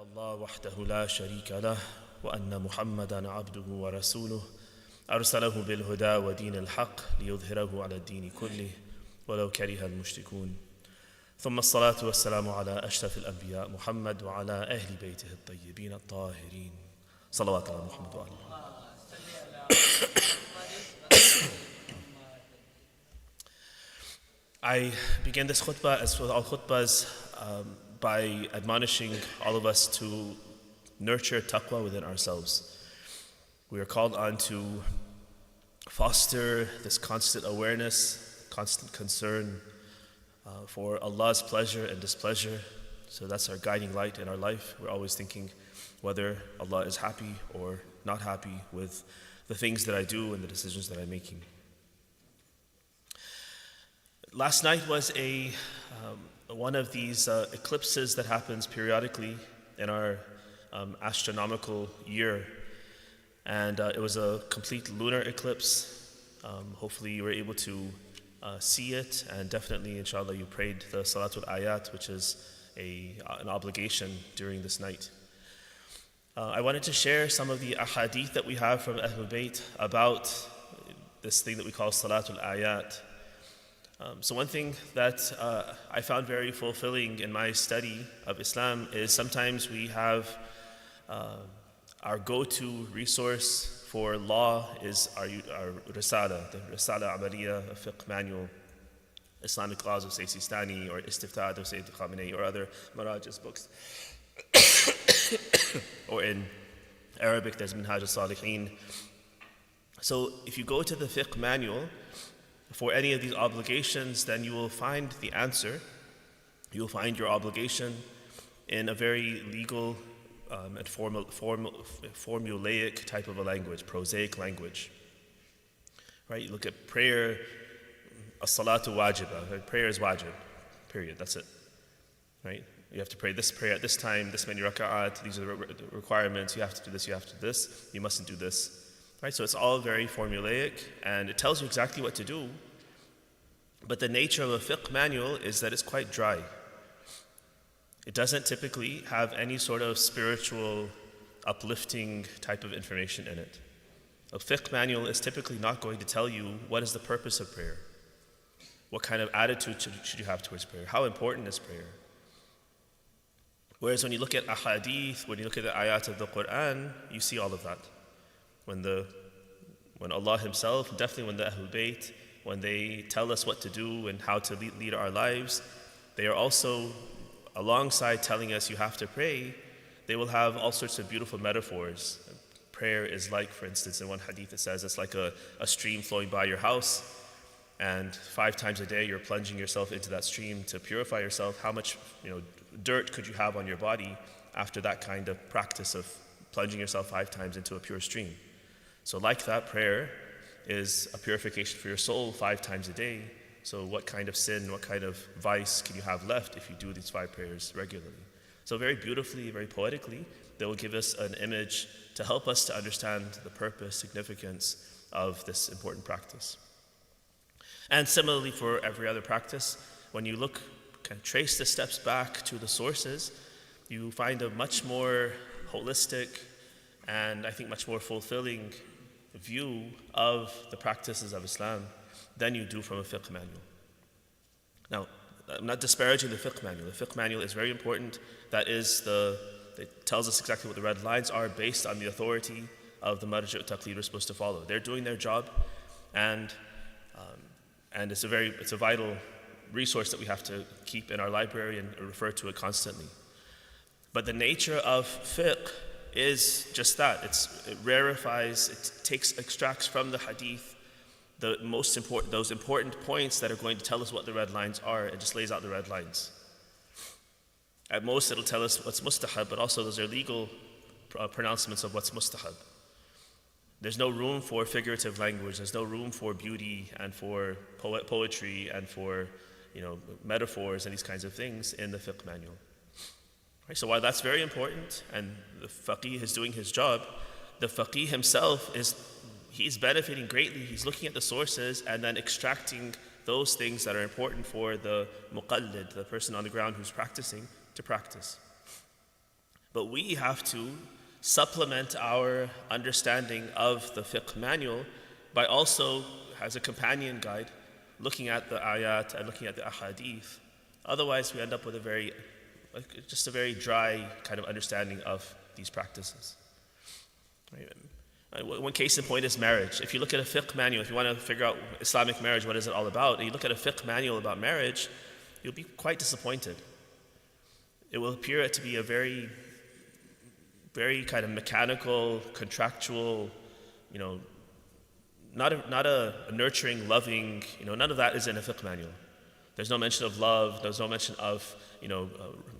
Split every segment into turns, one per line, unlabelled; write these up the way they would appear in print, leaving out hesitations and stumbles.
الله وحده لا شريك له وأن محمدا عبده ورسوله أرسله بالهدى ودين الحق ليظهره على الدين كله ولو كره المشركون ثم الصلاة والسلام على أشرف الأنبياء محمد وعلى أهل بيته الطيبين الطاهرين صلوات الله محمد وعلى I begin this khutbah, as with all khutbahs, by admonishing all of us to nurture taqwa within ourselves. We are called on to foster this constant awareness, constant concern for Allah's pleasure and displeasure. So that's our guiding light in our life. We're always thinking whether Allah is happy or not happy with the things that I do and the decisions that I'm making. Last night was one of these eclipses that happens periodically in our astronomical year, and it was a complete lunar eclipse. Hopefully you were able to see it, and definitely, inshallah, you prayed the Salatul Ayat, which is an obligation during this night. I wanted to share some of the ahadith that we have from Ahlul Bayt about this thing that we call Salatul Ayat. So one thing that I found very fulfilling in my study of Islam is sometimes we have our go-to resource for law is our Risala, the Risala Amaliya, a fiqh manual, Islamic laws of Sayyid Sistani, or Istiftat of Sayyid Khamenei, or other Maraj's books. Or in Arabic, there's Minhaj al-Salihin. So if you go to the fiqh manual, for any of these obligations, then you will find the answer. You will find your obligation in a very legal and formulaic type of a language, prosaic language. Right? You look at prayer, as-salatu wajiba. Right? Prayer is wajib, period, that's it. Right? You have to pray this prayer at this time, this many raka'at, these are the requirements, you have to do this, you have to do this, you mustn't do this. Right, so it's all very formulaic, and it tells you exactly what to do. But the nature of a fiqh manual is that it's quite dry. It doesn't typically have any sort of spiritual, uplifting type of information in it. A fiqh manual is typically not going to tell you what is the purpose of prayer. What kind of attitude should you have towards prayer? How important is prayer? Whereas when you look at ahadith, when you look at the ayat of the Quran, you see all of that. When Allah Himself, definitely when the Ahlul Bayt, when they tell us what to do and how to lead our lives, they are also, alongside telling us you have to pray, they will have all sorts of beautiful metaphors. Prayer is like, for instance, in one hadith it says it's like a stream flowing by your house, and 5 times a day you're plunging yourself into that stream to purify yourself. How much dirt could you have on your body after that kind of practice of plunging yourself 5 times into a pure stream? So like that, prayer is a purification for your soul 5 times a day. So what kind of sin, what kind of vice can you have left if you do these 5 prayers regularly? So very beautifully, very poetically, they will give us an image to help us to understand the purpose, significance of this important practice. And similarly for every other practice, when you look, kind of trace the steps back to the sources, you find a much more holistic and I think much more fulfilling view of the practices of Islam than you do from a fiqh manual. Now, I'm not disparaging the fiqh manual. The fiqh manual is very important. It tells us exactly what the red lines are based on the authority of the marja' taqlid we're supposed to follow. They're doing their job, and it's a vital resource that we have to keep in our library and refer to it constantly. But the nature of fiqh is just that. It rarefies, extracts from the hadith those important points that are going to tell us what the red lines are. It just lays out the red lines. At most, it'll tell us what's mustahab, but also those are legal pronouncements of what's mustahab. There's no room for figurative language. There's no room for beauty and for poetry and for metaphors and these kinds of things in the fiqh manual. So while that's very important, and the faqih is doing his job, the faqih himself he's benefiting greatly. He's looking at the sources and then extracting those things that are important for the muqallid, the person on the ground who's practicing, to practice. But we have to supplement our understanding of the fiqh manual by also, as a companion guide, looking at the ayat and looking at the ahadith. Otherwise, we end up with just a very dry kind of understanding of these practices. Right? One case in point is marriage. If you look at a fiqh manual, if you want to figure out Islamic marriage, what is it all about, and you look at a fiqh manual about marriage, you'll be quite disappointed. It will appear to be a very, very kind of mechanical, contractual, not a nurturing, loving, none of that is in a fiqh manual. There's no mention of love, there's no mention of,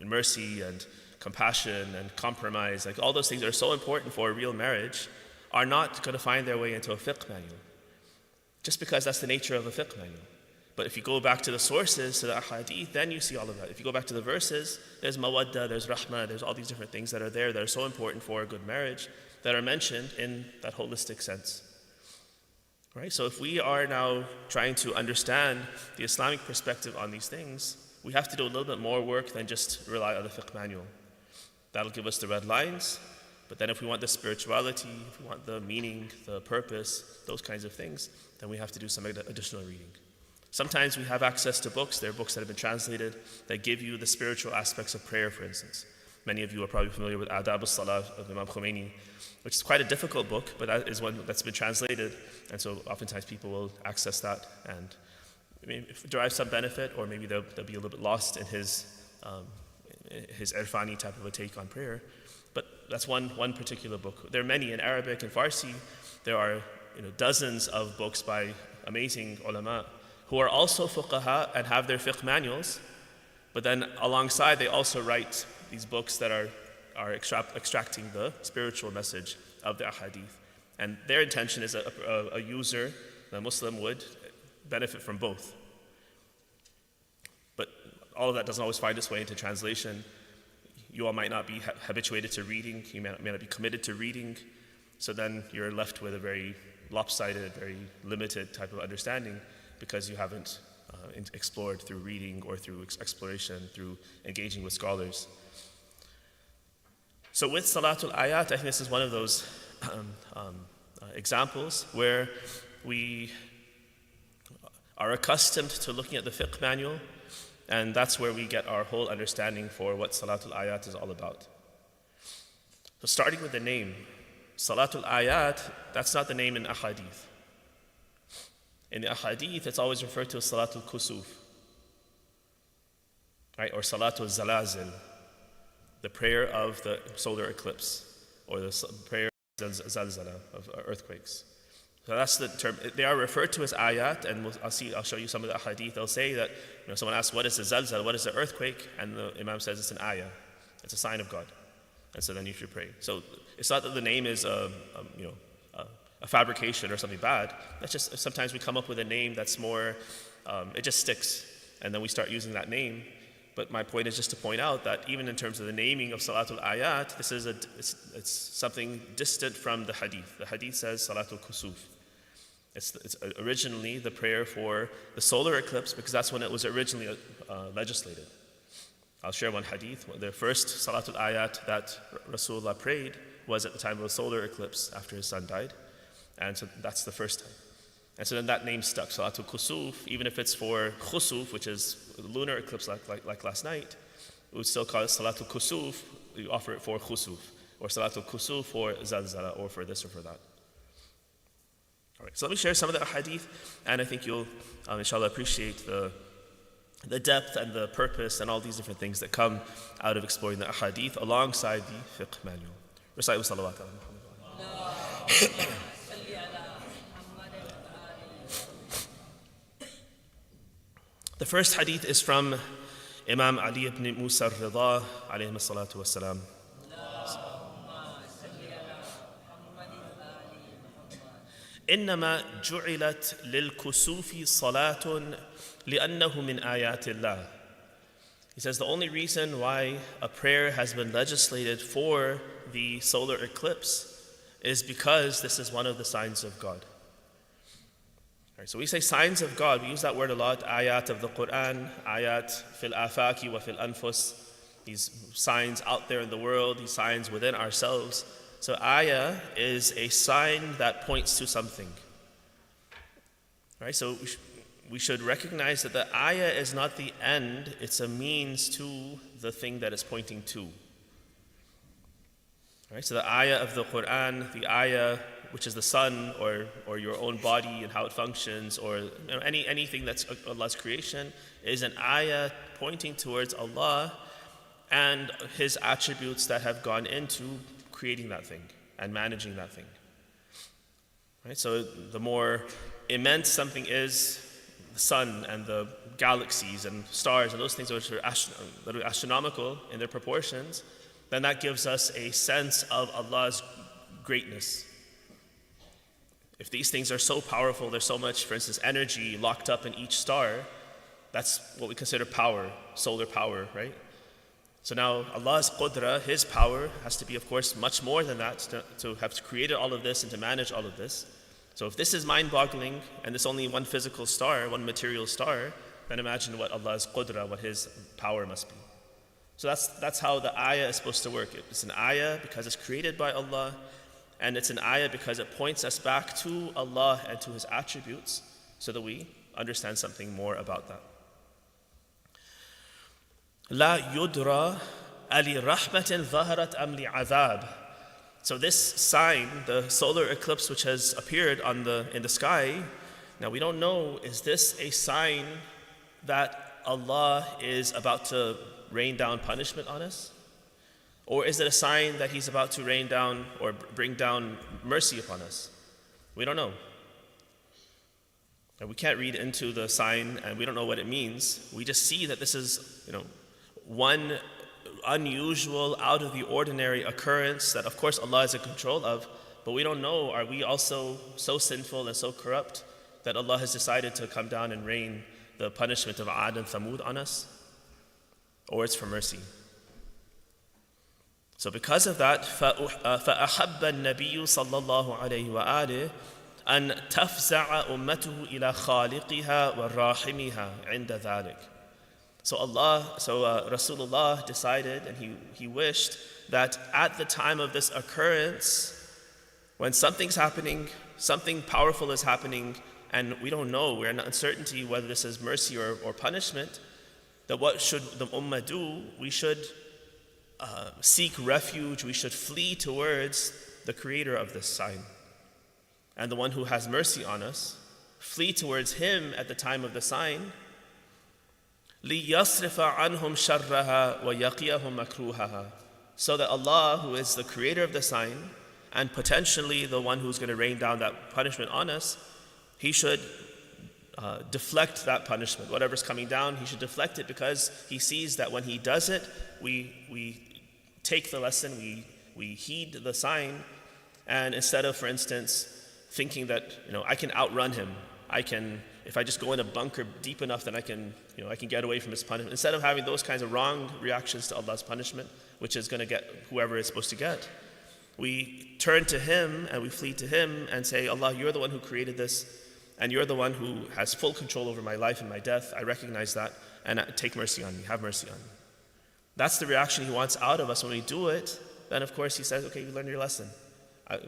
mercy and compassion and compromise. Like all those things that are so important for a real marriage are not going to find their way into a fiqh manual, just because that's the nature of a fiqh manual. But if you go back to the sources, to the ahadith, then you see all of that. If you go back to the verses, there's mawadda, there's rahmah, there's all these different things that are there that are so important for a good marriage that are mentioned in that holistic sense. Right? So if we are now trying to understand the Islamic perspective on these things, we have to do a little bit more work than just rely on the fiqh manual. That'll give us the red lines. But then if we want the spirituality, if we want the meaning, the purpose, those kinds of things, then we have to do some additional reading. Sometimes we have access to books. There are books that have been translated that give you the spiritual aspects of prayer, for instance. Many of you are probably familiar with Adab al-Salah of Imam Khomeini, which is quite a difficult book, but that is one that's been translated. And so oftentimes people will access that and derive some benefit, or maybe they'll be a little bit lost in his irfani type of a take on prayer. But that's one particular book. There are many in Arabic and Farsi. There are dozens of books by amazing ulama who are also fuqaha and have their fiqh manuals, but then alongside they also write these books that are extracting the spiritual message of the ahadith. And their intention is a user, the Muslim, would benefit from both. But all of that doesn't always find its way into translation. You all might not be habituated to reading, you may not be committed to reading, so then you're left with a very lopsided, very limited type of understanding because you haven't explored through reading or through exploration, through engaging with scholars. So with Salatul Ayat, I think this is one of those examples where we are accustomed to looking at the fiqh manual, and that's where we get our whole understanding for what Salatul Ayat is all about. So starting with the name, Salatul Ayat, that's not the name in ahadith. In the ahadith, it's always referred to as Salatul Kusuf, right? Or Salatul Zalazil, the prayer of the solar eclipse, or the prayer of Zalzala, of earthquakes. So that's the term. They are referred to as ayat, and I'll show you some of the hadith. They'll say that, someone asks, what is the zalzal, what is the earthquake? And the imam says it's an ayah. It's a sign of God. And so then you should pray. So it's not that the name is a fabrication or something bad. That's just, sometimes we come up with a name that's more, it just sticks. And then we start using that name. But my point is just to point out that even in terms of the naming of Salatul Ayat, this is it's something distant from the hadith. The hadith says Salatul Kusuf. It's originally the prayer for the solar eclipse, because that's when it was originally legislated. I'll share one hadith. The first Salatul Ayat that Rasulullah prayed was at the time of a solar eclipse after his son died. And so that's the first time. And so then that name stuck, Salatul Kusuf, even if it's for Khusuf, which is the lunar eclipse like last night, we would still call it Salatul Kusuf. You offer it for Khusuf, or Salatul Kusuf for Zalzala, or for this or for that. All right, so let me share some of the hadith, and I think you'll, inshallah, appreciate the depth and the purpose and all these different things that come out of exploring the hadith alongside the fiqh manual. Recite with salawat ala Muhammad. The first hadith is from Imam Ali ibn Musa al-Rida, alayhi salatu wassalam. إنما جعلت للكسوف صلاة لأنه من آيات الله. He says the only reason why a prayer has been legislated for the solar eclipse is because this is one of the signs of God. Right, so we say signs of God, we use that word a lot, ayat of the Quran, ayat fil afaki wa fil anfus. He's signs out there in the world, He's signs within ourselves. So ayah is a sign that points to something. Right? So we should recognize that the ayah is not the end, it's a means to the thing that it's pointing to. Right? So the ayah of the Quran, the ayah which is the sun or your own body and how it functions, or anything that's Allah's creation, is an ayah pointing towards Allah and His attributes that have gone into creating that thing and managing that thing. Right? So the more immense something is, the sun and the galaxies and stars and those things which are astronomical in their proportions, then that gives us a sense of Allah's greatness. If these things are so powerful, there's so much, for instance, energy locked up in each star, that's what we consider power, solar power, right? So now Allah's qudra, His power, has to be, of course, much more than that to have created all of this and to manage all of this. So if this is mind-boggling and it's only one physical star, one material star, then imagine what Allah's qudra, what His power must be. So that's how the ayah is supposed to work. It's an ayah because it's created by Allah, and it's an ayah because it points us back to Allah and to His attributes so that we understand something more about that. لا يدرى ألرحمة ظهرت أم لعذاب. So this sign, the solar eclipse which has appeared in the sky, now we don't know, is this a sign that Allah is about to rain down punishment on us? Or is it a sign that He's about to rain down or bring down mercy upon us? We don't know. And we can't read into the sign and we don't know what it means. We just see that this is, one unusual, out of the ordinary occurrence that of course Allah is in control of, but we don't know, are we also so sinful and so corrupt that Allah has decided to come down and rain the punishment of Ad and Thamud on us? Or it's for mercy. So because of that, فَأَحَبَّ النَّبِيُّ صَلَّى اللَّهُ عَلَيْهِ وَآلِهِ أَن تَفْزَعَ أُمَّتُهُ إِلَى خَالِقِهَا وَرَاحِمِهَا عِنْدَ ذَلِكَ. So Rasulullah decided, and he wished that at the time of this occurrence, when something's happening, something powerful is happening, and we don't know, we're in uncertainty whether this is mercy or punishment, that what should the ummah do? We should seek refuge, we should flee towards the creator of this sign and the one who has mercy on us, flee towards Him at the time of the sign, لِيَصْرِفَ عَنْهُمْ شَرَّهَا وَيَقِيَهُمْ مَكْرُوهَهَا, so that Allah, who is the creator of the sign and potentially the one who's going to rain down that punishment on us, He should deflect that punishment. Whatever's coming down, He should deflect it, because He sees that when He does it, we take the lesson, we heed the sign, and instead of, for instance, thinking that I can outrun Him, if I just go in a bunker deep enough, then I can get away from His punishment. Instead of having those kinds of wrong reactions to Allah's punishment, which is going to get whoever it's supposed to get, we turn to Him and we flee to Him and say, Allah, You're the one who created this, and You're the one who has full control over my life and my death. I recognize that, and take mercy on me, have mercy on me. That's the reaction He wants out of us when we do it. Then of course He says, okay, you learned your lesson.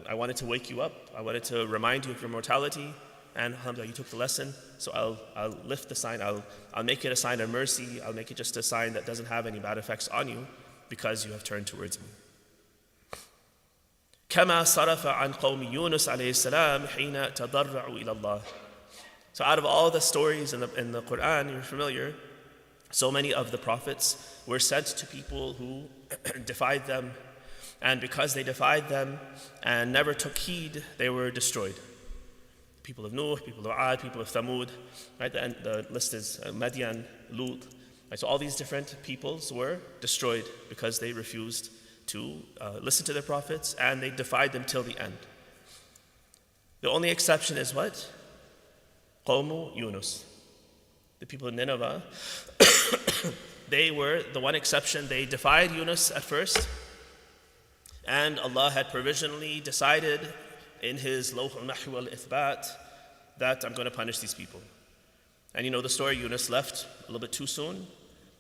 I wanted to wake you up, I wanted to remind you of your mortality, and alhamdulillah, you took the lesson, so I'll lift the sign, I'll make it a sign of mercy, I'll make it just a sign that doesn't have any bad effects on you, because you have turned towards me. كما صرف عن قوم يونس عليه السلام حين تضرعوا إلى الله. So out of all the stories in the Quran, you're familiar, so many of the prophets were sent to people who defied them, and because they defied them and never took heed, they were destroyed. People of Nuh, people of Ad, people of Thamud, right? The list is Madian, Lut. Right? So all these different peoples were destroyed because they refused to listen to their prophets, and they defied them till the end. The only exception is what? Qawmu Yunus. The people of Nineveh, they were the one exception. They defied Yunus at first, and Allah had provisionally decided in His Lawh al-Mahw al-Ithbat that I'm going to punish these people. And you know the story, Yunus left a little bit too soon,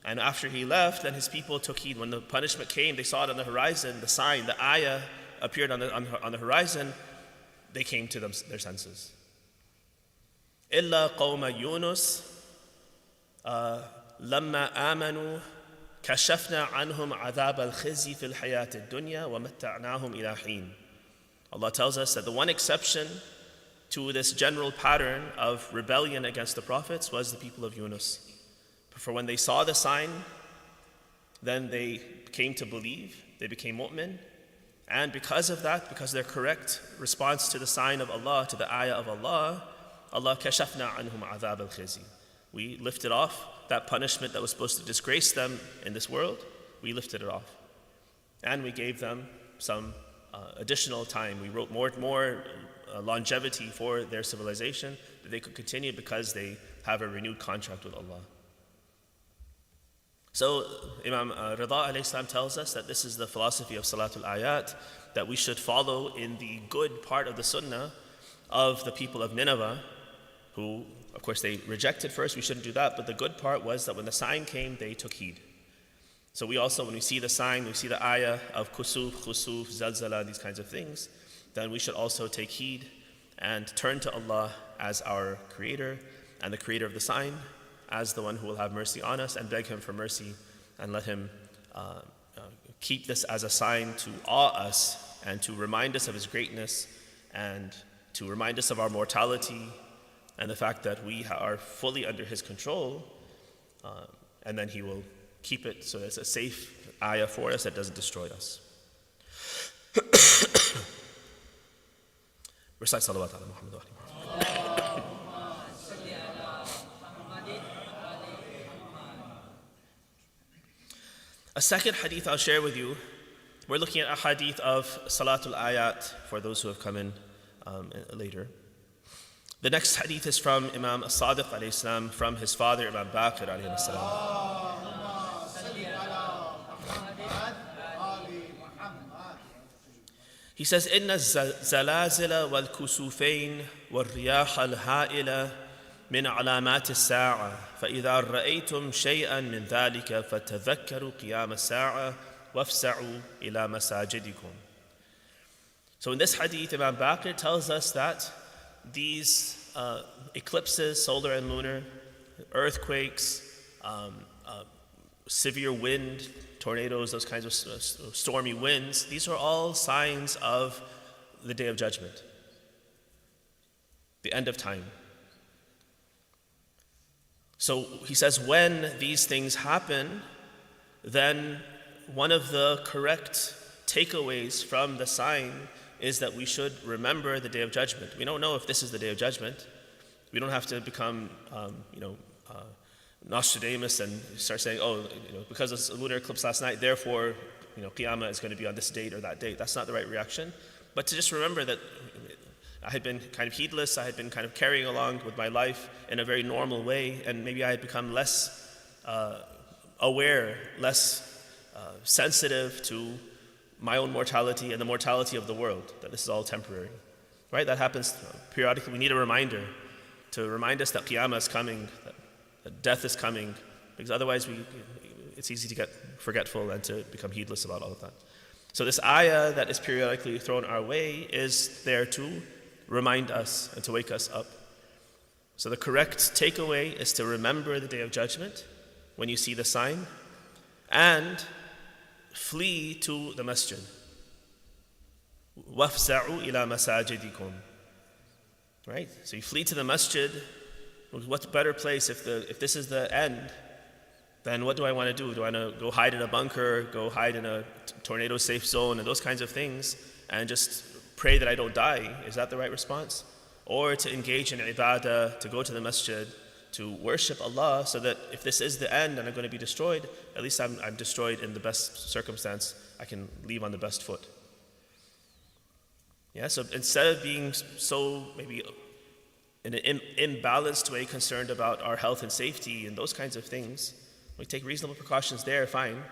And after he left, then his people took heed. When the punishment came, they saw it on the horizon, the sign, the ayah appeared on the horizon, they came to their senses. إِلَّا قَوْمَ يُونُسَ لَمَّا آمَنُوا كَشَفْنَا عَنْهُمْ عَذَابَ الْخِزْيِ فِي الْحَيَاةِ الدُّنْيَا وَمَتَّعْنَاهُمْ إِلَى حِينٍ. Allah tells us that the one exception to this general pattern of rebellion against the prophets was the people of Yunus. For when they saw the sign, then they came to believe, they became mu'min, and because of that, because of their correct response to the sign of Allah, to the ayah of Allah, Allah kashafna anhum adhab al-khizi. We lifted off that punishment that was supposed to disgrace them in this world. We lifted it off. And we gave them some additional time. We wrote more longevity for their civilization that they could continue because they have a renewed contract with Allah. So Imam Rida alayhi salam tells us that this is the philosophy of Salatul Ayat, that we should follow in the good part of the sunnah of the people of Nineveh, who, of course, they rejected first. We shouldn't do that. But the good part was that when the sign came, they took heed. So we also, when we see the sign, we see the ayah of kusuf, khusuf, zalzala, these kinds of things, then we should also take heed and turn to Allah as our creator and the creator of the sign, as the one who will have mercy on us, and beg Him for mercy and let Him keep this as a sign to awe us and to remind us of His greatness and to remind us of our mortality and the fact that we are fully under His control, and then He will keep it so it's a safe ayah for us that doesn't destroy us. Recite salawat ala Muhammad wa ali. A second hadith I'll share with you. We're looking at a hadith of Salatul Ayat for those who have come in later. The next hadith is from Imam As-Sadiq alayhi salam, from his father Imam Baqir alayhi salam. He says, إِنَّ الزَّلَازِلَ وَالْكُسُوفَيْنِ وَالرِّيَاحَ الْهَائِلَةِ من علامات الساعة فإذا رأيتم شيئا من ذلك فتذكروا قيام الساعة وافسعوا إلى مساجدكم. So in this hadith, Imam Baqir tells us that these eclipses, solar and lunar, earthquakes, severe wind, tornadoes, those kinds of stormy winds, these are all signs of the Day of Judgment, the end of time. So he says, when these things happen, then one of the correct takeaways from the sign is that we should remember the Day of Judgment. We don't know if this is the Day of Judgment. We don't have to become, Nostradamus and start saying, because of the lunar eclipse last night, therefore, Qiyamah is going to be on this date or that date. That's not the right reaction. But to just remember that I had been kind of heedless, I had been kind of carrying along with my life in a very normal way, and maybe I had become less aware, less sensitive to my own mortality and the mortality of the world, that this is all temporary. Right? That happens periodically. We need a reminder to remind us that Qiyamah is coming, that death is coming, because otherwise it's easy to get forgetful and to become heedless about all of that. So this ayah that is periodically thrown our way is there to remind us and to wake us up. So the correct takeaway is to remember the Day of Judgment when you see the sign and flee to the masjid. وَافْزَعُوا إِلَى مَسَاجِدِكُمْ. Right? So you flee to the masjid. What better place if this is the end? Then what do I want to do? Do I want to go hide in a bunker, go hide in a tornado safe zone and those kinds of things and just pray that I don't die? Is that the right response? Or to engage in ibadah, to go to the masjid, to worship Allah, so that if this is the end and I'm going to be destroyed, at least I'm destroyed in the best circumstance. I can leave on the best foot. Yeah, so instead of being so maybe in an imbalanced way concerned about our health and safety and those kinds of things, we take reasonable precautions there, fine.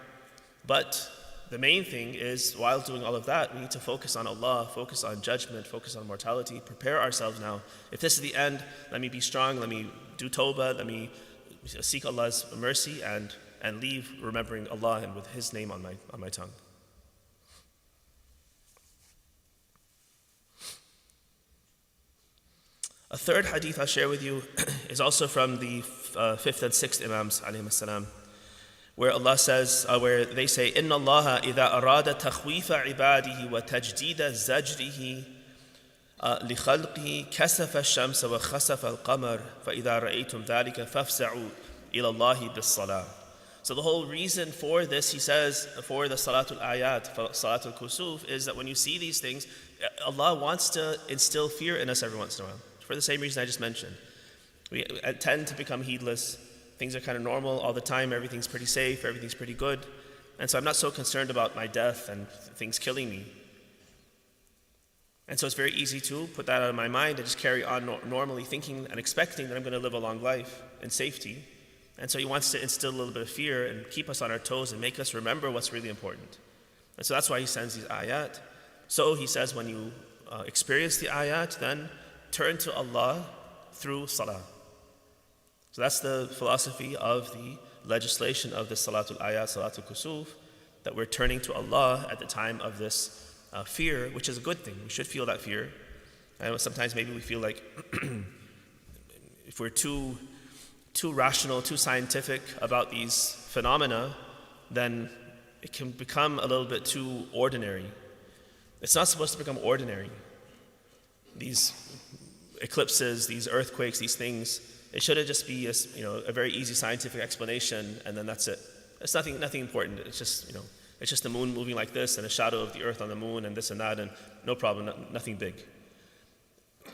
But the main thing is, while doing all of that, we need to focus on Allah, focus on judgment, focus on mortality, prepare ourselves now. If this is the end, let me be strong, let me do tawbah, let me seek Allah's mercy and and leave remembering Allah and with His name on my tongue. A third hadith I'll share with you is also from the 5th and 6th Imams alayhim salam, where Allah says, where they say, إِنَّ اللَّهَ إِذَا أَرَادَ تَخْوِيفَ عِبَادِهِ وَتَجْدِيدَ زَجْرِهِ لِخَلْقِهِ كَسَفَ الشَّمْسَ وَخَسَفَ الْقَمَرَ فَإِذَا رَأَيْتُمْ ذَلِكَ فَافْزَعُوا إِلَى اللَّهِ بِالصَّلَاةِ. So the whole reason for this, he says, for the Salatul Ayat, for Salatul Kusuf, is that when you see these things, Allah wants to instill fear in us every once in a while. For the same reason I just mentioned. We tend to become heedless. Things are kind of normal all the time. Everything's pretty safe. Everything's pretty good. And so I'm not so concerned about my death and things killing me. And so it's very easy to put that out of my mind and just carry on normally thinking and expecting that I'm going to live a long life in safety. And so he wants to instill a little bit of fear and keep us on our toes and make us remember what's really important. And so that's why he sends these ayat. So he says when you experience the ayat, then turn to Allah through salah. So that's the philosophy of the legislation of the Salatul Ayat, Salatul Kusuf, that we're turning to Allah at the time of this fear, which is a good thing. We should feel that fear. I know sometimes maybe we feel like if we're too rational, too scientific about these phenomena, then it can become a little bit too ordinary. It's not supposed to become ordinary. These eclipses, these earthquakes, these things, it shouldn't just be a very easy scientific explanation and then that's it. It's nothing important. It's just the moon moving like this and a shadow of the earth on the moon and this and that and no problem, nothing big.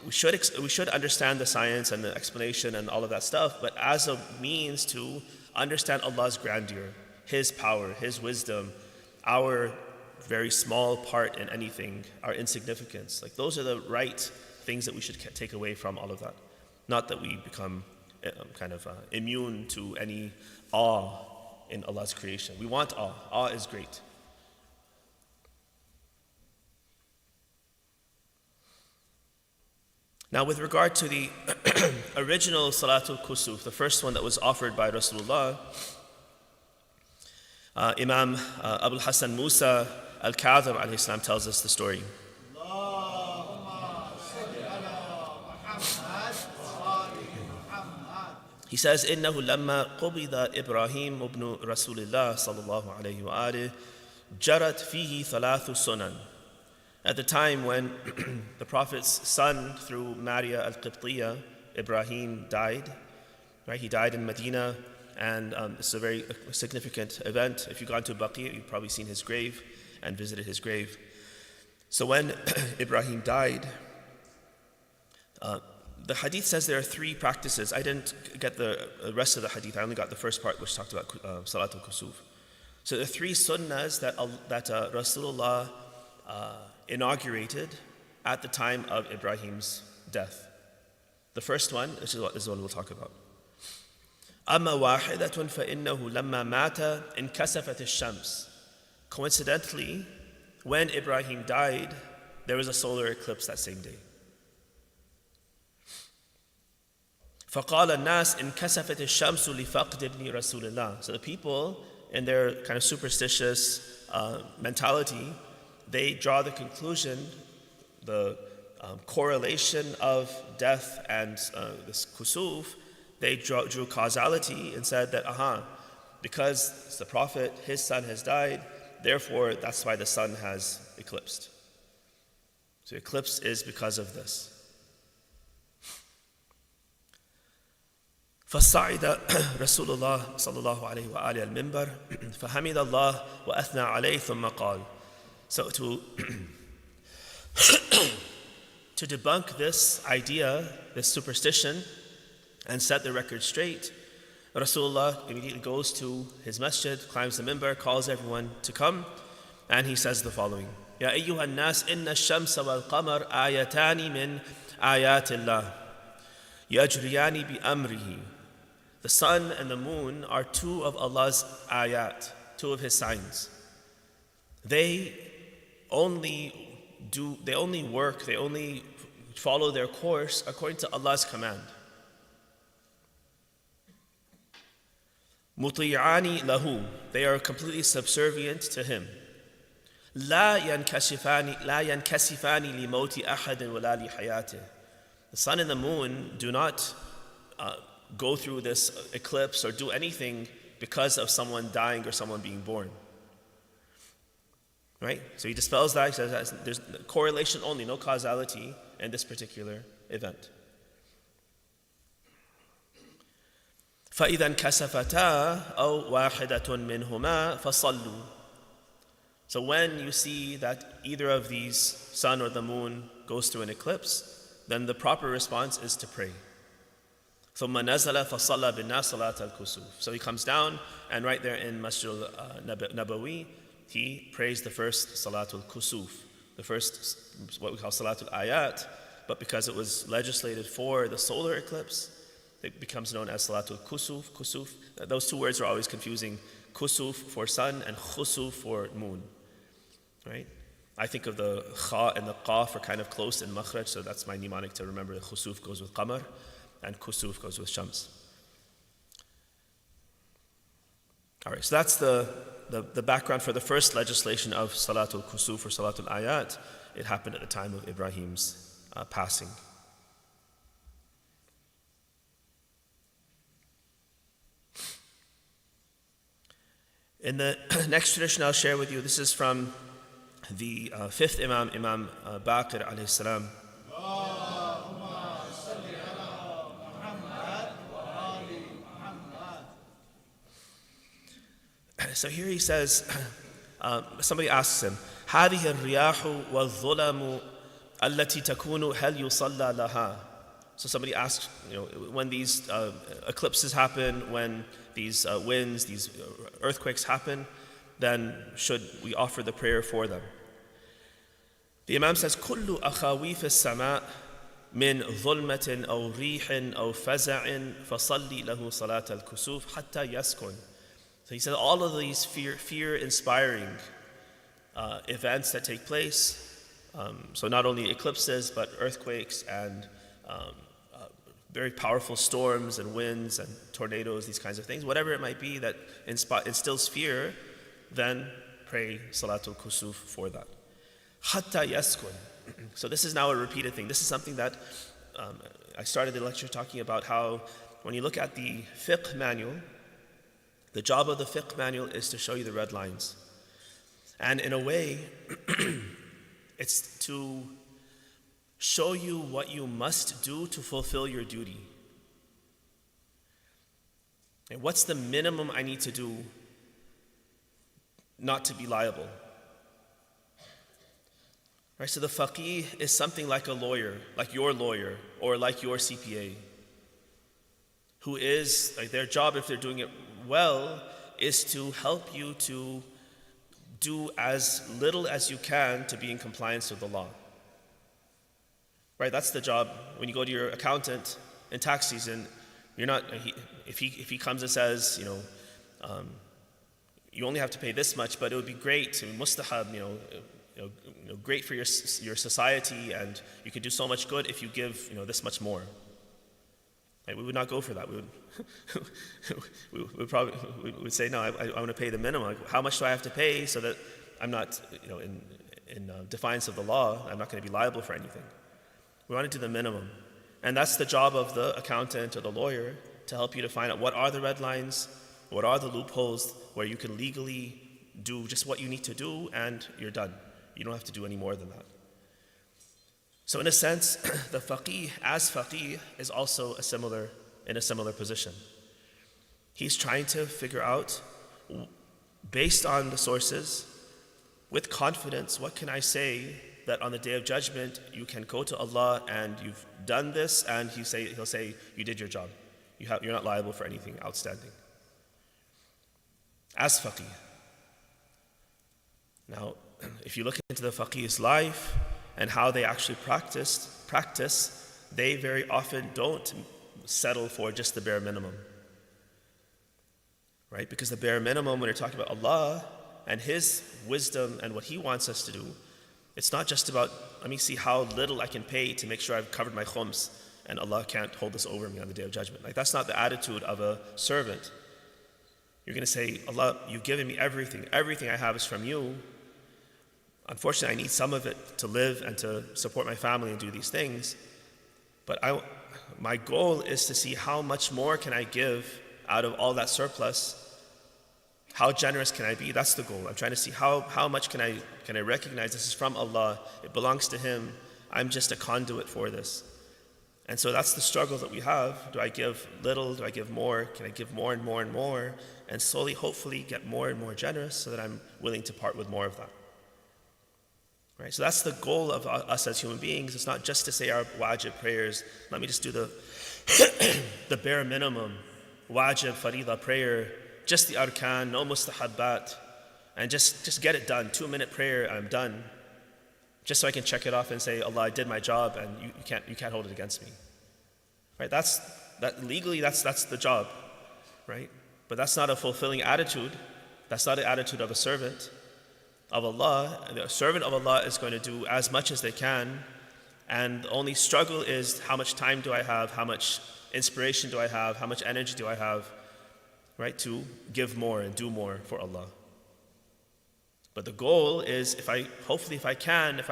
We should understand the science and the explanation and all of that stuff, but as a means to understand Allah's grandeur, His power, His wisdom, our very small part in anything, our insignificance. Like those are the right things that we should take away from all of that. Not that we become immune to any awe in Allah's creation. We want awe. Awe is great. Now with regard to the original Salatul Kusuf, the first one that was offered by Rasulullah, Imam Abul Hassan Musa Al-Kadhim alayhi salam tells us the story. He says, إِنَّهُ لَمَّا قُبِضَ إِبْرَاهِيمُ ابْنُ رَسُولِ اللَّهِ صَلَّى اللَّهُ عَلَيْهِ وَآلِهِ جَرَتْ فِيهِ ثَلَاثُ سُنَنٍ. At the time when the Prophet's son, through Maria al-Qibtiyya, Ibrahim, died, right? He died in Medina, and this is a very significant event. If you've gone to Baqi, you've probably seen his grave and visited his grave. So when Ibrahim died, the hadith says there are three practices. I didn't get the rest of the hadith. I only got the first part, which talked about Salatul Kusuf. So there are three sunnahs that Rasulullah inaugurated at the time of Ibrahim's death. The first one, this is what we'll talk about. أَمَّا وَاحِدَةٌ فَإِنَّهُ لَمَّا مَاتَ انْكَسَفَتِ الشَّمْسِ. Coincidentally, when Ibrahim died, there was a solar eclipse that same day. فَقَالَ النَّاسِ انْكَسَفَتِ الشَّمْسُ لِفَقْدِ ابْنِ رَسُولِ اللَّهِ. So the people, in their kind of superstitious mentality, they draw the conclusion, the correlation of death and this kusuf, they drew causality and said that, because the Prophet, his son has died, therefore that's why the sun has eclipsed. So eclipse is because of this. فصعد رسول الله صلى الله عليه وآله المنبر فحمد الله وأثنى عليه ثم قال. So to debunk this idea, this superstition, and set the record straight, Rasulullah immediately goes to his masjid, climbs the minbar, calls everyone to come, and he says the following: يا أيها الناس إن الشمس والقمر آيتان من آيات الله يجريان بأمره. The sun and the moon are two of Allah's ayat, two of His signs. They only work, they only follow their course according to Allah's command. مطيعان له, they are completely subservient to him. لا ينكسفان لموت أحد ولا لحياته. The sun and the moon do not go through this eclipse or do anything because of someone dying or someone being born. Right? So he dispels that. He says there's correlation only, no causality in this particular event. فإذا انكسفتا أو واحدة منهما فصلوا. So when you see that either of these, sun or the moon, goes through an eclipse, then the proper response is to pray. ثم نزل فصلى بالناس صلاة الكسوف. So he comes down, and right there in Masjid Nabawi, he prays the first Salatul Kusuf, the first, what we call Salatul Ayat, but because it was legislated for the solar eclipse, it becomes known as Salatul Kusuf. Kusuf, those two words are always confusing. Kusuf for sun and Khusuf for moon, right? I think of the Kha and the Qaf are kind of close in Makhraj, so that's my mnemonic to remember that Khusuf goes with Qamar and Kusuf goes with Shams. All right, so that's the background for the first legislation of Salatul Kusuf or Salatul Ayat. It happened at the time of Ibrahim's passing. In the next tradition I'll share with you, this is from the fifth Imam, Imam Baqir alayhi salam. So here he says, somebody asks him, هذه الرياح والظلم التي تكون هل يصلى لها. So somebody asks, when these eclipses happen, when these winds, these earthquakes happen, then should we offer the prayer for them? The Imam says, كل أخاويف السماء من ظلمة أو ريح أو فزع فصلي له صلاة الكسوف حتى يسكن. So he said all of these fear-inspiring events that take place, so not only eclipses, but earthquakes and very powerful storms and winds and tornadoes, these kinds of things, whatever it might be that instills fear, then pray Salatul Kusuf for that. Hatta yaskun. So this is now a repeated thing. This is something that I started the lecture talking about how when you look at the fiqh manual, the job of the fiqh manual is to show you the red lines. And in a way, it's to show you what you must do to fulfill your duty. And what's the minimum I need to do not to be liable? Right, so the faqih is something like a lawyer, like your lawyer, or like your CPA, who is, like their job, if they're doing it well, is to help you to do as little as you can to be in compliance with the law. Right, that's the job. When you go to your accountant in tax season, you're not. If he comes and says, you only have to pay this much, but it would be great, mustahab, great for your society, and you could do so much good if you give, this much more. Right, we would not go for that. We would say, no, I want to pay the minimum. Like, how much do I have to pay so that I'm not, in defiance of the law, I'm not going to be liable for anything. We want to do the minimum. And that's the job of the accountant or the lawyer, to help you to find out what are the red lines, what are the loopholes where you can legally do just what you need to do and you're done. You don't have to do any more than that. So in a sense, the faqih, as faqih, is also in a similar position. He's trying to figure out, based on the sources, with confidence, what can I say that on the Day of Judgment you can go to Allah and you've done this, and He'll say you did your job. You're not liable for anything outstanding. As faqih. Now, if you look into the faqih's life and how they actually practice, they very often don't settle for just the bare minimum. Right? Because the bare minimum, when you're talking about Allah and His wisdom and what He wants us to do, it's not just about, let me see how little I can pay to make sure I've covered my khums and Allah can't hold this over me on the Day of Judgment. Like, that's not the attitude of a servant. You're going to say, Allah, you've given me everything. Everything I have is from you. Unfortunately, I need some of it to live and to support my family and do these things. But my goal is to see how much more can I give out of all that surplus. How generous can I be? That's the goal. I'm trying to see how much can I recognize this is from Allah. It belongs to Him. I'm just a conduit for this. And so that's the struggle that we have. Do I give little? Do I give more? Can I give more and more and more? And slowly, hopefully, get more and more generous so that I'm willing to part with more of that. Right? So that's the goal of us as human beings. It's not just to say our wajib prayers. Let me just do the the bare minimum. Wajib, farida prayer, just the arkan, no mustahabbat, and just get it done. 2-minute prayer, I'm done. Just so I can check it off and say, Allah, I did my job, and you can't hold it against me. Right? Legally that's the job, right? But that's not a fulfilling attitude. That's not the attitude of a servant of Allah. The servant of Allah is going to do as much as they can, and the only struggle is how much time do I have, how much inspiration do I have, how much energy do I have, right, to give more and do more for Allah. But the goal is, if I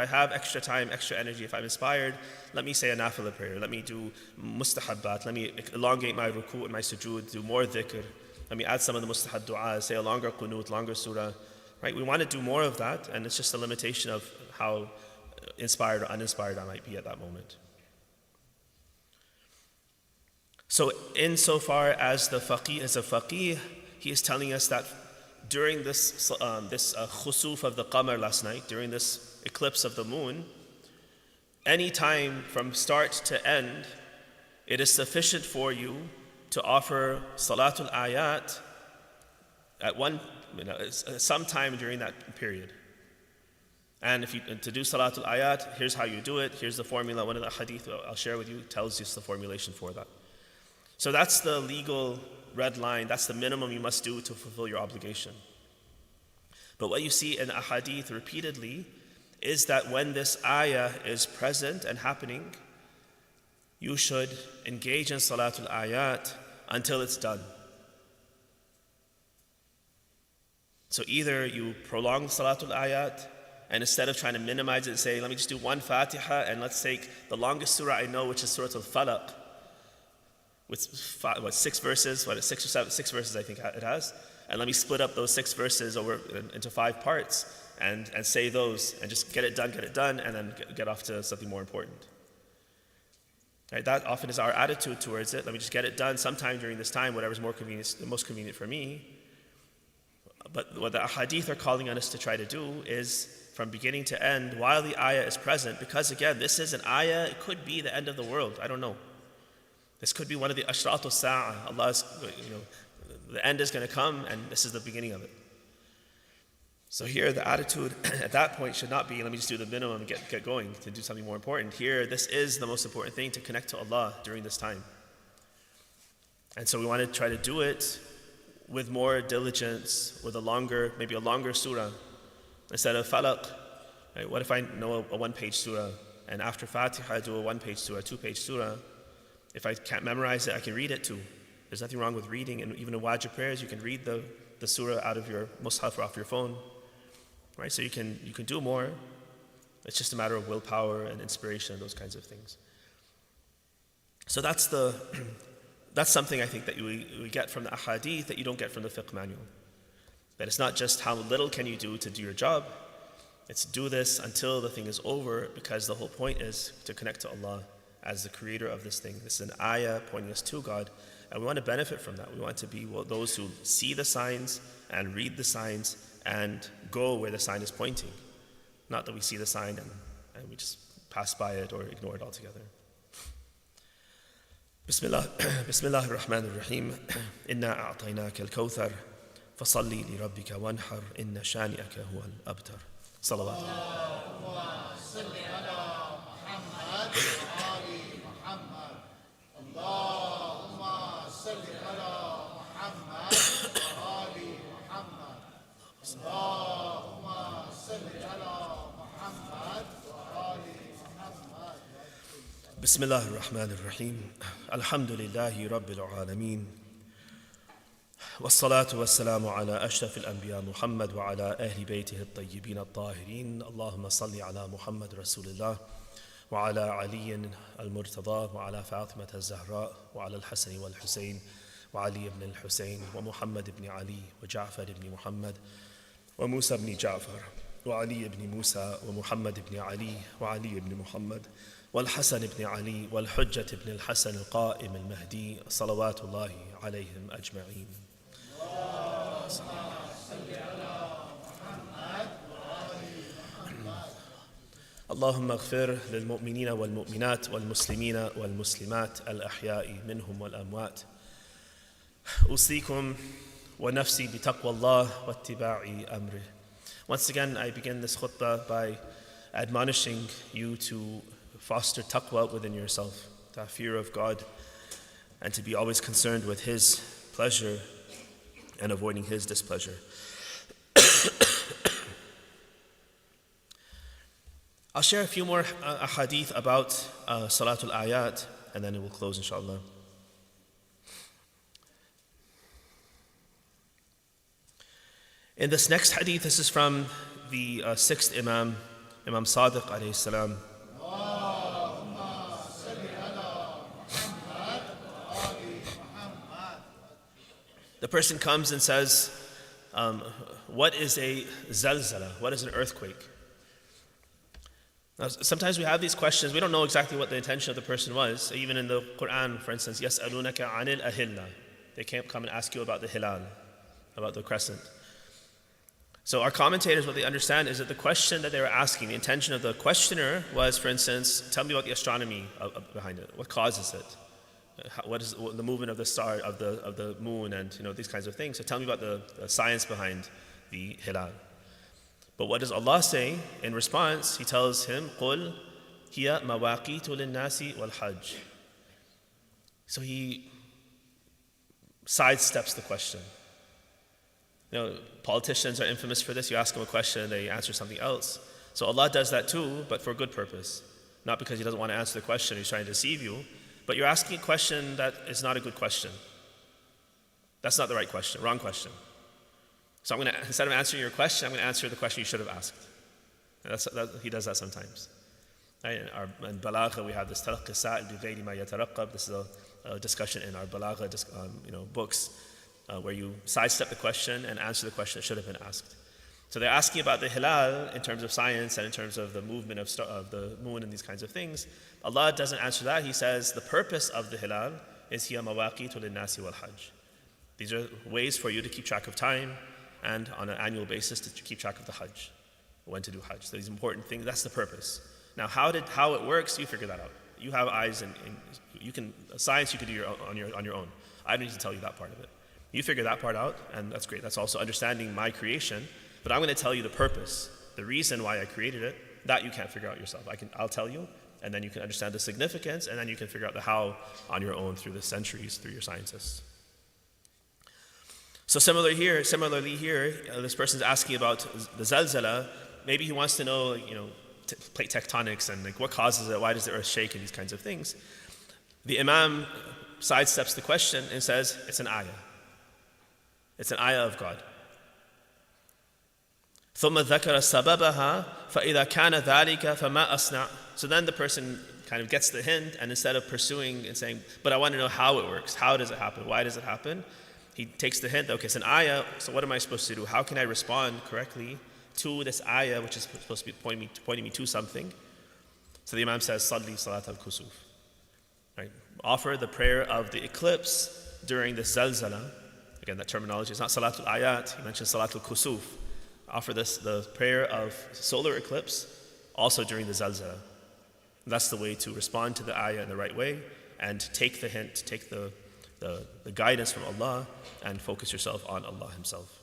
have extra time, extra energy, if I'm inspired, let me say a nafilah prayer, let me do mustahabbat, let me elongate my ruku' and my sujood, do more dhikr, let me add some of the mustahab du'as, say a longer qunut, longer surah, right? We want to do more of that, and it's just a limitation of how inspired or uninspired I might be at that moment. So insofar as the faqih is a faqih, he is telling us that during this khusuf of the qamar last night, during this eclipse of the moon, any time from start to end, it is sufficient for you to offer salatul ayat at some time during that period. And to do salatul ayat, here's how you do it. Here's the formula. One of the hadith I'll share with you tells you the formulation for that. So that's the legal red line. That's the minimum you must do to fulfill your obligation. But what you see in ahadith repeatedly is that when this ayah is present and happening, you should engage in salatul ayat until it's done. So either you prolong salatul ayat, and instead of trying to minimize it and say, let me just do one fatiha, and let's take the longest surah I know, which is Surah Al-Falaq, with 6 verses, 6 or 7, 6 verses I think it has, and let me split up those 6 verses over into 5 parts and say those and just get it done, and then get off to something more important. Right? That often is our attitude towards it. Let me just get it done sometime during this time, whatever's the most convenient for me. But what the ahadith are calling on us to try to do is, from beginning to end, while the ayah is present, because again, this is an ayah, it could be the end of the world, I don't know. This could be one of the ashratu sa'ah. Allah's, the end is going to come, and this is the beginning of it. So here, the attitude at that point should not be, let me just do the minimum and get going to do something more important. Here, this is the most important thing, to connect to Allah during this time. And so we want to try to do it with more diligence, with maybe a longer surah. Instead of falaq, right? What if I know a 1-page surah, and after Fatiha I do a 1-page surah, 2-page surah? If I can't memorize it, I can read it too. There's nothing wrong with reading, and even in wajib prayers, you can read the surah out of your mushaf or off your phone, right? So you can do more. It's just a matter of willpower and inspiration and those kinds of things. So that's something I think that we get from the ahadith that you don't get from the fiqh manual. That it's not just how little can you do to do your job. It's do this until the thing is over, because the whole point is to connect to Allah as the creator of this thing. This is an ayah pointing us to God, and we want to benefit from that. We want to be those who see the signs and read the signs and go where the sign is pointing. Not that we see the sign and we just pass by it or ignore it altogether. Bismillah ar-Rahman ar-Rahim. Inna a'tainaka al-kawthar fasalli li rabbika wanhar inna shani'aka huwa al-abtar. Salawat. Allahumma salli ala Muhammad wa ali Muhammad. Allahumma salli ala Muhammad wa ali Muhammad. Allahumma salli ala Muhammad wa ali Muhammad. Bismillah ar-Rahman ar-Rahim. Alhamdulillahi Rabbil Alameen. والصلاة والسلام على أشرف الأنبياء محمد وعلى أهل بيته الطيبين الطاهرين اللهم صل على محمد رسول الله وعلى علي المرتضى وعلى فاطمة الزهراء وعلى الحسن والحسين وعلي بن الحسين ومحمد بن علي وجعفر بن محمد وموسى بن جعفر وعلي بن موسى ومحمد بن علي وعلي بن محمد والحسن بن علي والحجة بن الحسن القائم المهدي صلوات الله عليهم أجمعين. اللهم اغفر للمؤمنين والمؤمنات والمسلمين والمسلمات الأحياء منهم والأموات. أوصيكم ونفسي بتقوى الله واتباع أمره. Once again, I begin this khutbah by admonishing you to foster taqwa within yourself, to have fear of God, and to be always concerned with His pleasure and avoiding His displeasure. I'll share a few more ahadith about Salatul Ayat, and then it will close, inshallah. In this next hadith, this is from the sixth Imam, Imam Sadiq alayhi salam. The person comes and says, what is a zalzala? What is an earthquake? Now, sometimes we have these questions, we don't know exactly what the intention of the person was. Even in the Quran, for instance, يَسْأَلُونَكَ عَنِ الْأَهِلَّةِ. They can't come and ask you about the hilal, about the crescent. So our commentators, what they understand is that the question that they were asking, the intention of the questioner was, for instance, tell me about the astronomy behind it. What causes it? What is the movement of the star, of the moon, and these kinds of things. So tell me about the science behind the hilal. But what does Allah say in response? He tells him, قُلْ هِيَ مَوَاقِيتُ لِلنَّاسِ وَالْحَجِّ. So he sidesteps the question. Politicians are infamous for this. You ask them a question, they answer something else. So Allah does that too, but for a good purpose. Not because He doesn't want to answer the question, He's trying to deceive you, but you're asking a question that is not a good question. That's not the right question, wrong question. So instead of answering your question, I'm going to answer the question you should have asked. He does that sometimes. Right? In Balagha, we have this تَلَقِّ السَّائِلِ بِغَيْرِ مَا يَتَرَقَّبْ. This is a discussion in our Balagha books. Where you sidestep the question and answer the question that should have been asked. So they're asking about the hilal in terms of science and in terms of the movement of the moon and these kinds of things. Allah doesn't answer that. He says the purpose of the hilal is هِيَ مَوَاقِيتُ لِلنَّاسِ وَالْحَجِّ. These are ways for you to keep track of time and on an annual basis to keep track of the Hajj, when to do Hajj. So these important things, that's the purpose. Now how it works, you figure that out. You have eyes and science you can do on your own. I don't need to tell you that part of it. You figure that part out, and that's great. That's also understanding my creation. But I'm going to tell you the purpose, the reason why I created it. That you can't figure out yourself. I'll tell you, and then you can understand the significance, and then you can figure out the how on your own through the centuries, through your scientists. So similarly here, this person's asking about the zalzala. Maybe he wants to know, plate tectonics and what causes it. Why does the earth shake and these kinds of things? The Imam sidesteps the question and says it's an ayah. It's an ayah of God. ثُمَّ ذَكَرَ سَبَبَهَا فَإِذَا كَانَ ذَلِكَ فَمَا أَصْنَعُ. So then the person kind of gets the hint, and instead of pursuing and saying, but I want to know how it works, how does it happen, why does it happen? He takes the hint, okay, it's an ayah, so what am I supposed to do? How can I respond correctly to this ayah, which is supposed to be pointing me to something? So the Imam says, Salli Salat al-Kusuf. Right? Offer the prayer of the eclipse during the zalzala. Again, that terminology is not Salatul Ayat, he mentions Salatul Kusuf. Offer the prayer of solar eclipse also during the zalzala. That's the way to respond to the ayah in the right way and take the hint, take the guidance from Allah and focus yourself on Allah Himself.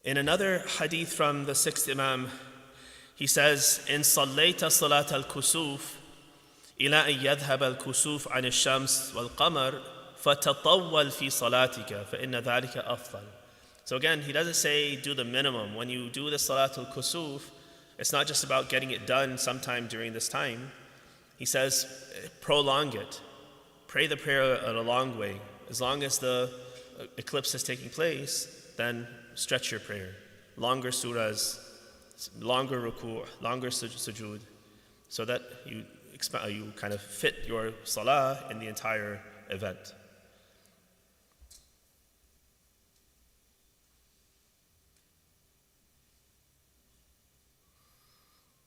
In another hadith from the sixth Imam, he says, إن صليت صلاة الكسوف إلى أن يذهب الكسوف عن الشمس والقمر فتطول في صلاتك فإن ذلك أفضل. So again, he doesn't say do the minimum. When you do the Salatul Kusuf, it's not just about getting it done sometime during this time. He says, prolong it. Pray the prayer in a long way. As long as the eclipse is taking place, then stretch your prayer. Longer surahs, longer ruku', longer sujood, so that you kind of fit your salah in the entire event.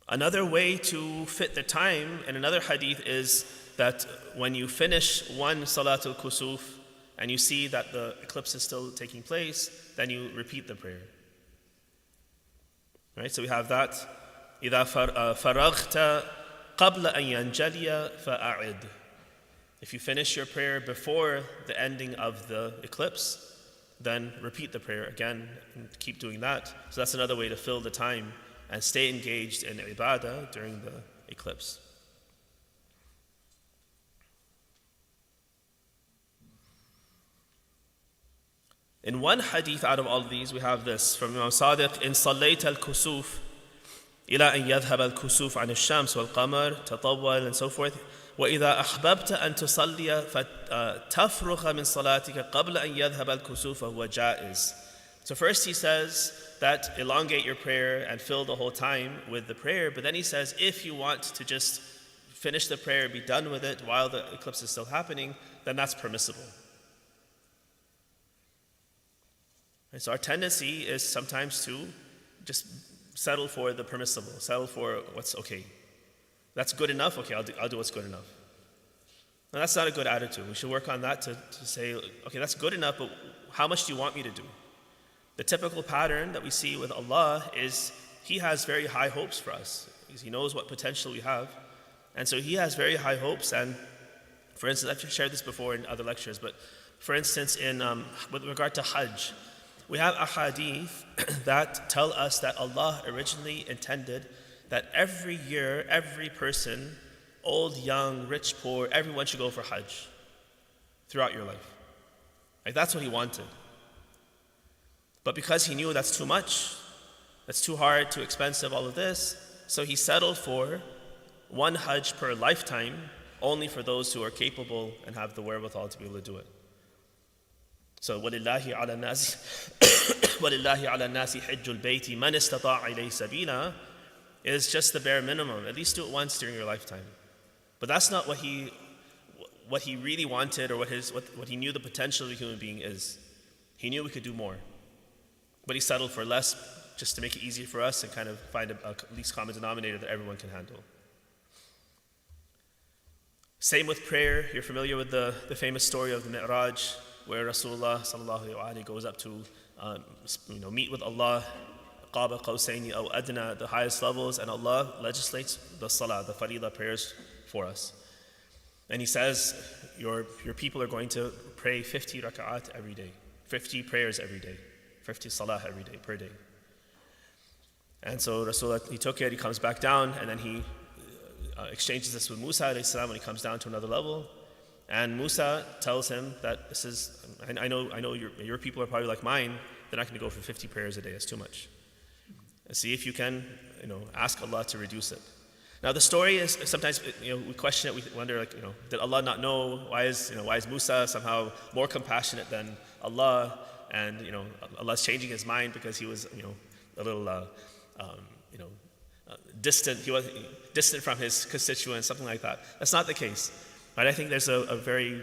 Another way to fit the time in another hadith is that when you finish one Salatul Kusuf and you see that the eclipse is still taking place, then you repeat the prayer. Right? So we have that. إِذَا فَرَغْتَ قَبْلَ أَن يَنْجَلِيَ فَأَعِدْ. If you finish your prayer before the ending of the eclipse, then repeat the prayer again and keep doing that. So that's another way to fill the time and stay engaged in ibadah during the eclipse. In one hadith out of all of these, we have this from Imam Sadiq: إن صليت الكسوف إلى أن يذهب الكسوف عن الشمس والقمر تطول, and so forth. وإذا أحببت أن تصلي فتفرغ من صلاتك قبل أن يذهب الكسوف فهو جائز. So first he says that elongate your prayer and fill the whole time with the prayer, but then he says if you want to just finish the prayer, be done with it while the eclipse is still happening, then that's permissible. And so our tendency is sometimes to just settle for the permissible, settle for what's okay. That's good enough? Okay, I'll do what's good enough. Now that's not a good attitude. We should work on that to say, okay, that's good enough, but how much do you want me to do? The typical pattern that we see with Allah is He has very high hopes for us. He knows what potential we have. And so He has very high hopes. And for instance, I've shared this before in other lectures, but for instance, with regard to Hajj, we have ahadith that tell us that Allah originally intended that every year, every person, old, young, rich, poor, everyone should go for Hajj throughout your life. Like that's what He wanted. But because He knew that's too much, that's too hard, too expensive, all of this, so He settled for one Hajj per lifetime, only for those who are capable and have the wherewithal to be able to do it. So وَلِلَّهِ عَلَى النَّاسِ حِجُّ الْبَيْتِ مَنِ اسْتَطَاعَ إِلَيْهِ سَبِيلًا is just the bare minimum. At least do it once during your lifetime. But that's not what he really wanted, or what He knew the potential of a human being is. He knew we could do more. But He settled for less just to make it easier for us and kind of find a least common denominator that everyone can handle. Same with prayer. You're familiar with the famous story of the Mi'raj, where Rasulullah sallallahu alaihi wasallam goes up to meet with Allah, Qaba Qawsayni aw Adna, the highest levels, and Allah legislates the salah, the farida prayers for us. And He says, your people are going to pray 50 raka'at every day, 50 prayers every day, 50 salah every day, per day. And so Rasulullah, he took it, he comes back down, and then he exchanges this with Musa alayhi salam when he comes down to another level. And Musa tells him that this is, I know your people are probably like mine, they're not going to go for 50 prayers a day, that's too much. And see if you can, ask Allah to reduce it. Now the story is, sometimes, we question it, we wonder, did Allah not know? Why is Musa somehow more compassionate than Allah? And, Allah's changing His mind because he was, a little, distant. He was distant from his constituents, something like that. That's not the case. But I think there's a very,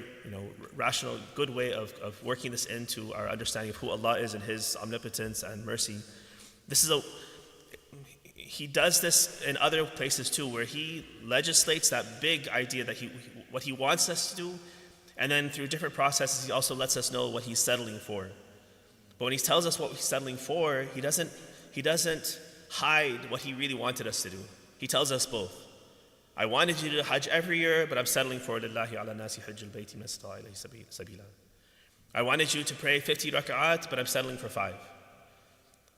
rational, good way of working this into our understanding of who Allah is and His omnipotence and mercy. He does this in other places too, where He legislates that big idea that what He wants us to do, and then through different processes, He also lets us know what He's settling for. But when He tells us what He's settling for, He doesn't hide what He really wanted us to do. He tells us both. I wanted you to do Hajj every year, but I'm settling for Lillahi ala nasi hajjul bayti man istata'a ilayhi sabila. I wanted you to pray 50 raka'at, but I'm settling for 5.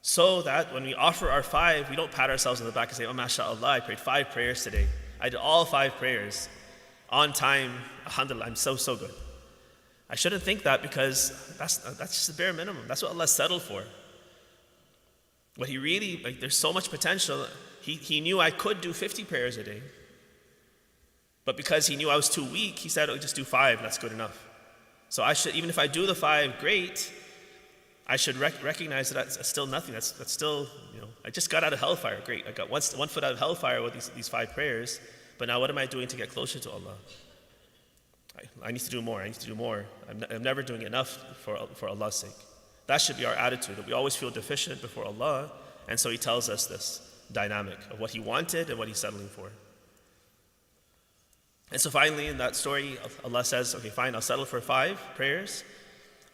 So that when we offer our 5, we don't pat ourselves on the back and say, oh, mashallah, I prayed 5 prayers today. I did all 5 prayers on time. Alhamdulillah, I'm so good. I shouldn't think that, because that's just the bare minimum. That's what Allah settled for. What He really, there's so much potential. He knew I could do 50 prayers a day. But because he knew I was too weak, he said, oh, just do 5, that's good enough. So I should, even if I do the 5, great, I should recognize that that's still nothing. That's still, I just got out of hellfire. Great, I got one foot out of hellfire with these 5 prayers, but now what am I doing to get closer to Allah? I need to do more. I'm never doing enough for Allah's sake. That should be our attitude, that we always feel deficient before Allah, and so He tells us this dynamic of what He wanted and what He's settling for. And so finally in that story, Allah says, okay, fine, I'll settle for 5 prayers,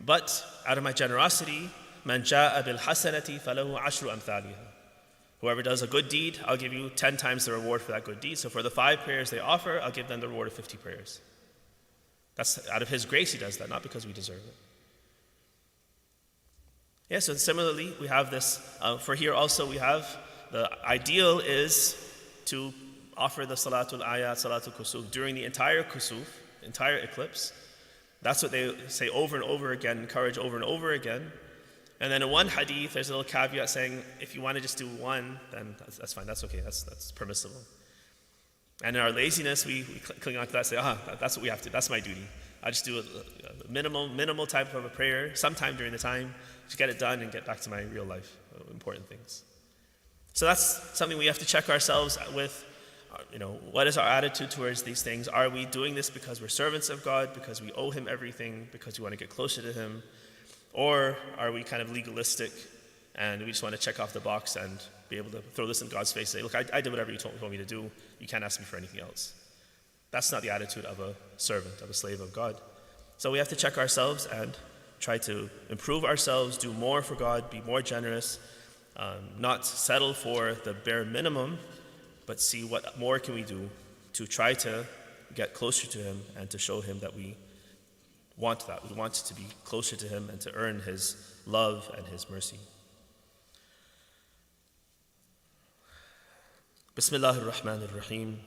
but out of my generosity, مَنْ جَاءَ بِالْحَسَنَةِ فَلَهُ عَشْرُ أَمْثَالِهَا. Whoever does a good deed, I'll give you 10 times the reward for that good deed. So for the 5 prayers they offer, I'll give them the reward of 50 prayers. That's out of His grace He does that, not because we deserve it. Yeah, so similarly, we have this, for here also we have, the ideal is to offer the Salatul Ayat, Salatul Kusuf during the entire Kusuf, entire eclipse. That's what they say over and over again, encourage over and over again. And then in one hadith, there's a little caveat saying, if you want to just do 1, then that's fine, that's okay, that's permissible. And in our laziness, we cling on to that, say, that's what we have to, that's my duty. I just do a minimal type of a prayer, sometime during the time, to get it done and get back to my real life, important things. So that's something we have to check ourselves with. What is our attitude towards these things? Are we doing this because we're servants of God, because we owe Him everything, because we want to get closer to Him? Or are we kind of legalistic and we just want to check off the box and be able to throw this in God's face and say, look, I did whatever you told me to do. You can't ask me for anything else. That's not the attitude of a servant, of a slave of God. So we have to check ourselves and try to improve ourselves, do more for God, be more generous, not settle for the bare minimum, but see what more can we do to try to get closer to Him and to show Him that we want that. We want to be closer to Him and to earn His love and His mercy. Bismillahir Rahmanir Rahim.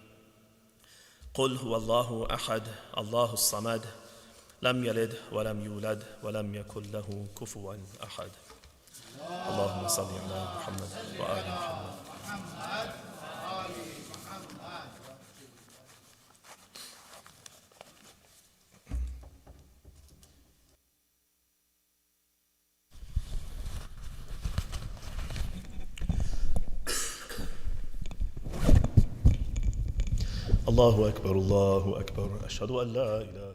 قل هو الله أحد الله الصمد لم يلد ولم يولد ولم يكن له كفوا أحد. اللهم صل على محمد وآل محمد. الله أكبر أشهد أن لا إله